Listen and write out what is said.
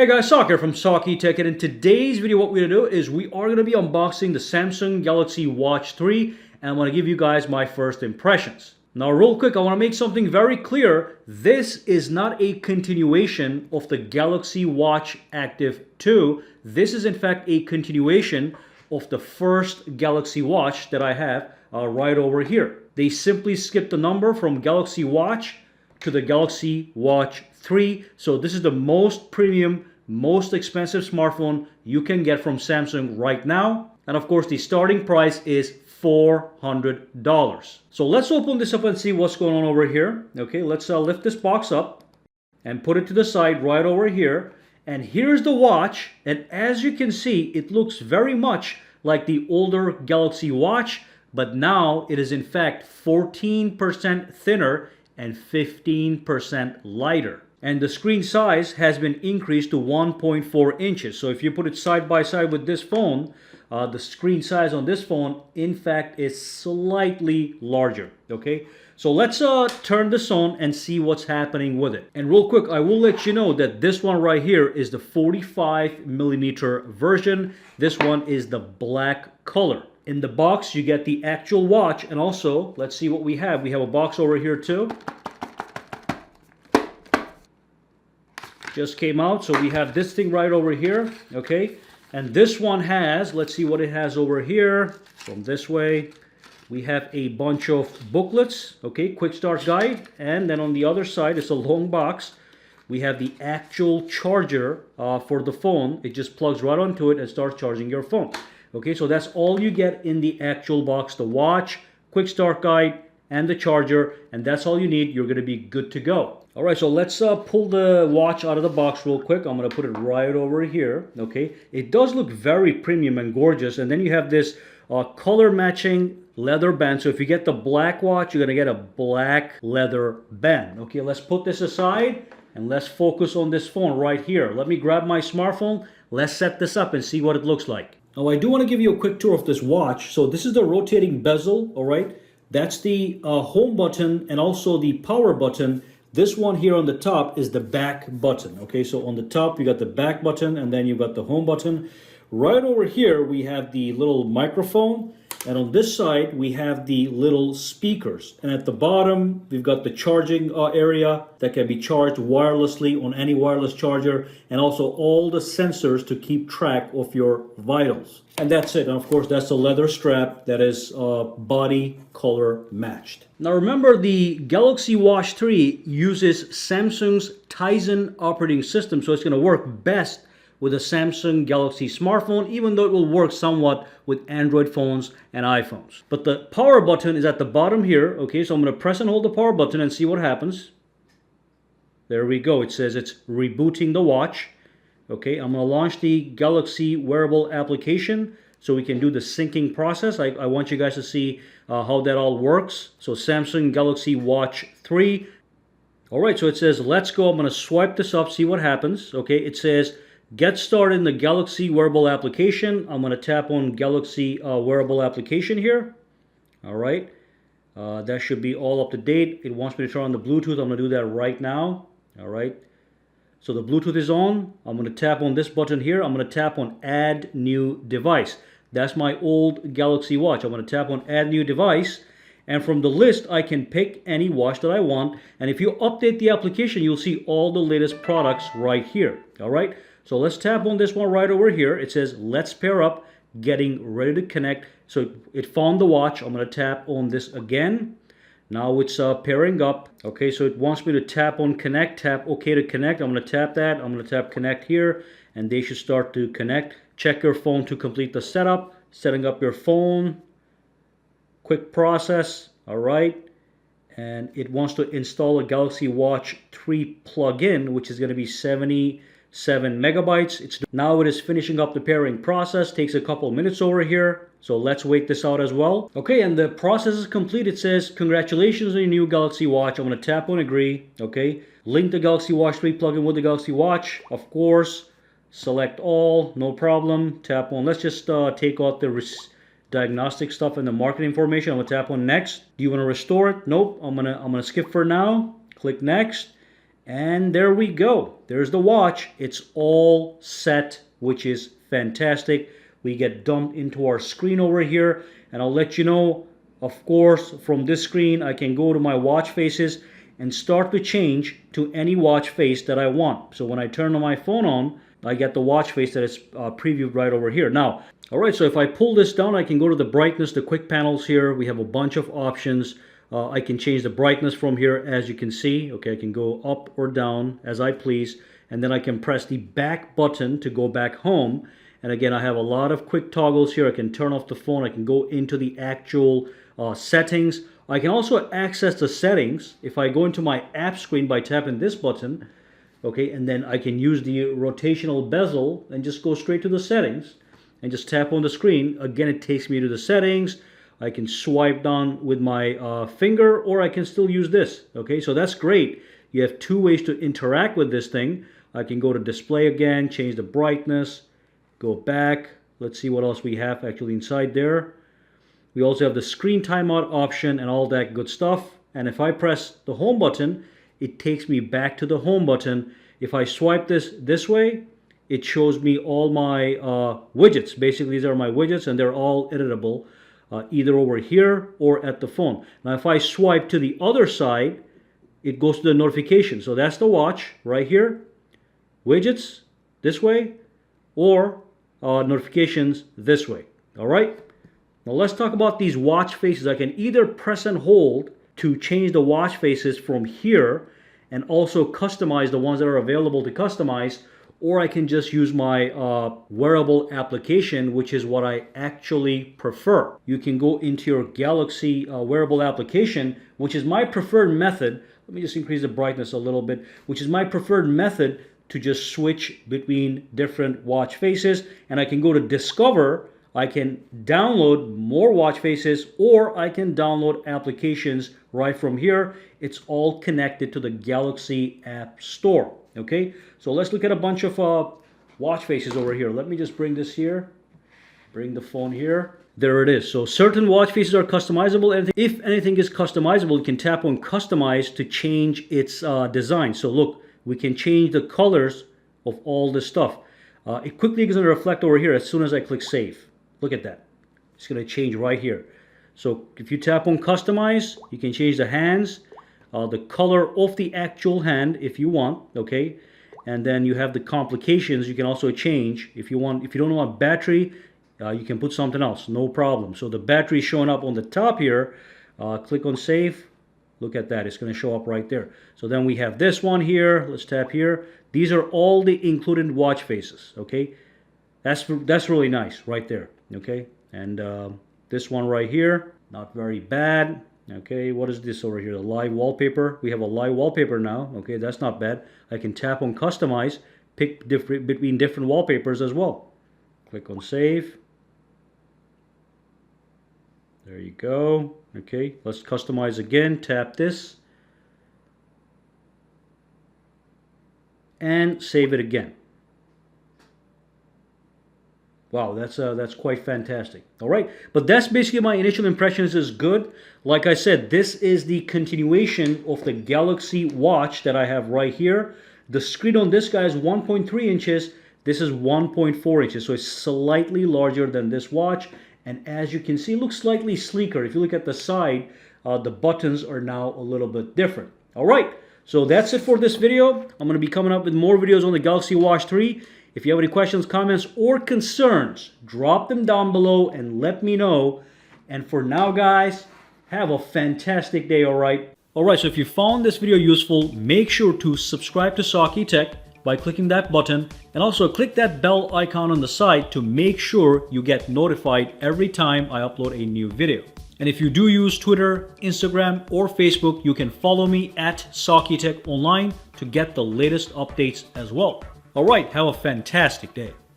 Hey guys, Sak here from SAKITECH, and in today's video what we're going to do is we are going to be unboxing the Samsung Galaxy Watch 3, and I'm going to give you guys my first impressions. Now real quick, I want to make something very clear. This is not a continuation of the Galaxy Watch Active 2. This is in fact a continuation of the first Galaxy Watch that I have right over here. They simply skipped the number from Galaxy Watch to the Galaxy Watch 3. So this is the most premium, most expensive smartphone you can get from Samsung right now. And of course, the starting price is $400. So let's open this up and see what's going on over here. Okay, let's lift this box up and put it to the side right over here. And here's the watch. And as you can see, it looks very much like the older Galaxy Watch, but now it is in fact 14% thinner and 15% lighter. And the screen size has been increased to 1.4 inches. So if you put it side by side with this phone, the screen size on this phone, in fact, is slightly larger. Okay, so let's turn this on and see what's happening with it. And real quick, I will let you know that this one right here is the 45mm version. This one is the black color. In the box, you get the actual watch, and also, let's see what we have. We have a box over here too. Just came out, so we have this thing right over here, okay? And this one has, let's see what it has over here. From this way, we have a bunch of booklets, okay? Quick start guide, and then on the other side, it's a long box. We have the actual charger for the phone. It just plugs right onto it and starts charging your phone. Okay, so that's all you get in the actual box: the watch, quick start guide, and the charger, and that's all you need. You're going to be good to go. All right, so let's pull the watch out of the box real quick. I'm going to put it right over here. Okay, it does look very premium and gorgeous, and then you have this color matching leather band. So if you get the black watch, you're going to get a black leather band. Okay, let's put this aside and let's focus on this phone right here. Let me grab my smartphone. Let's set this up and see what it looks like. Now, I do want to give you a quick tour of this watch. So this is the rotating bezel, all right? That's the home button and also the power button. This one here on the top is the back button, okay? So on the top, you got the back button, and then you've got the home button. Right over here, we have the little microphone. And on this side, we have the little speakers. And at the bottom, we've got the charging area that can be charged wirelessly on any wireless charger. And also all the sensors to keep track of your vitals. And that's it. And of course, that's a leather strap that is body color matched. Now remember, the Galaxy Watch 3 uses Samsung's Tizen operating system. So it's going to work best with a Samsung Galaxy smartphone, even though it will work somewhat with Android phones and iPhones. But the power button is at the bottom here. Okay, so I'm going to press and hold the power button and see what happens. There we go. It says it's rebooting the watch. Okay, I'm going to launch the Galaxy wearable application so we can do the syncing process. I want you guys to see how that all works. So Samsung Galaxy Watch 3. All right, so it says let's go. I'm going to swipe this up, see what happens. Okay, it says get started in the Galaxy wearable application. I'm going to tap on Galaxy wearable application here. All right. That should be all up to date. It wants me to turn on the Bluetooth. I'm going to do that right now. All right. So the Bluetooth is on. I'm going to tap on this button here. I'm going to tap on Add New Device. That's my old Galaxy Watch. I'm going to tap on Add New Device. And from the list, I can pick any watch that I want. And if you update the application, you'll see all the latest products right here. All right. So let's tap on this one right over here. It says, let's pair up, getting ready to connect. So it found the watch. I'm going to tap on this again. Now it's pairing up. Okay, so it wants me to tap on connect, tap OK to connect. I'm going to tap that. I'm going to tap connect here, and they should start to connect. Check your phone to complete the setup. Setting up your phone. Quick process. All right. And it wants to install a Galaxy Watch 3 plug-in, which is going to be 77 megabytes. Now it is finishing up the pairing process. Takes a couple minutes over here. So let's wait this out as well. Okay, and the process is complete. It says, congratulations on your new Galaxy Watch. I'm going to tap on agree. Okay, link the Galaxy Watch 3 plugin with the Galaxy Watch. Of course, select all, no problem. Tap on, let's just take out the diagnostic stuff and the market information. I'm going to tap on next. Do you want to restore it? Nope, I'm gonna skip for now. Click next. And there we go. There's the watch. It's all set, which is fantastic. We get dumped into our screen over here, and I'll let you know, of course, from this screen I can go to my watch faces and start to change to any watch face that I want. So when I turn my phone on, I get the watch face that is previewed right over here. Now, alright, so if I pull this down, I can go to the brightness, the quick panels here. We have a bunch of options. I can change the brightness from here, as you can see. Okay, I can go up or down as I please, and then I can press the back button to go back home. And again, I have a lot of quick toggles here. I can turn off the phone. I can go into the actual settings. I can also access the settings if I go into my app screen by tapping this button. Okay, and then I can use the rotational bezel and just go straight to the settings and just tap on the screen. Again, it takes me to the settings. I can swipe down with my finger, or I can still use this. Okay, so that's great. You have two ways to interact with this thing. I can go to display again, change the brightness, go back. Let's see what else we have actually inside there. We also have the screen timeout option and all that good stuff. And if I press the home button, it takes me back to the home button. If I swipe this way, it shows me all my widgets. Basically, these are my widgets, and they're all editable, either over here or at the phone. Now, if I swipe to the other side, it goes to the notification. So that's the watch right here. Widgets this way, or notifications this way. All right. Now let's talk about these watch faces. I can either press and hold to change the watch faces from here and also customize the ones that are available to customize, or I can just use my wearable application, which is what I actually prefer. You can go into your Galaxy wearable application, which is my preferred method. Let me just increase the brightness a little bit, which is my preferred method to just switch between different watch faces. And I can go to Discover. I can download more watch faces, or I can download applications right from here. It's all connected to the Galaxy App Store. Okay, so let's look at a bunch of watch faces over here. Let me just bring this here, bring the phone here. There it is. So certain watch faces are customizable, and if anything is customizable, you can tap on Customize to change its design. So look, we can change the colors of all this stuff. It quickly is going to reflect over here as soon as I click Save. Look at that. It's going to change right here. So if you tap on Customize, you can change the hands, the color of the actual hand if you want, okay? And then you have the complications you can also change. If you don't want battery, you can put something else, no problem. So the battery is showing up on the top here. Click on Save. Look at that. It's going to show up right there. So then we have this one here. Let's tap here. These are all the included watch faces, okay? That's really nice right there, okay? And this one right here, not very bad. Okay, what is this over here? The live wallpaper. We have a live wallpaper now. Okay, that's not bad. I can tap on Customize, pick between different wallpapers as well. Click on Save. There you go. Okay, let's customize again. Tap this. And save it again. Wow, that's quite fantastic. All right, but that's basically my initial impressions is good. Like I said, this is the continuation of the Galaxy Watch that I have right here. The screen on this guy is 1.3 inches. This is 1.4 inches, so it's slightly larger than this watch. And as you can see, it looks slightly sleeker. If you look at the side, the buttons are now a little bit different. All right, so that's it for this video. I'm going to be coming up with more videos on the Galaxy Watch 3. If you have any questions, comments, or concerns, drop them down below and let me know. And for now, guys, have a fantastic day, all right? All right, so if you found this video useful, make sure to subscribe to SAKITECH by clicking that button, and also click that bell icon on the side to make sure you get notified every time I upload a new video. And if you do use Twitter, Instagram, or Facebook, you can follow me at SAKITECH Online to get the latest updates as well. All right, have a fantastic day.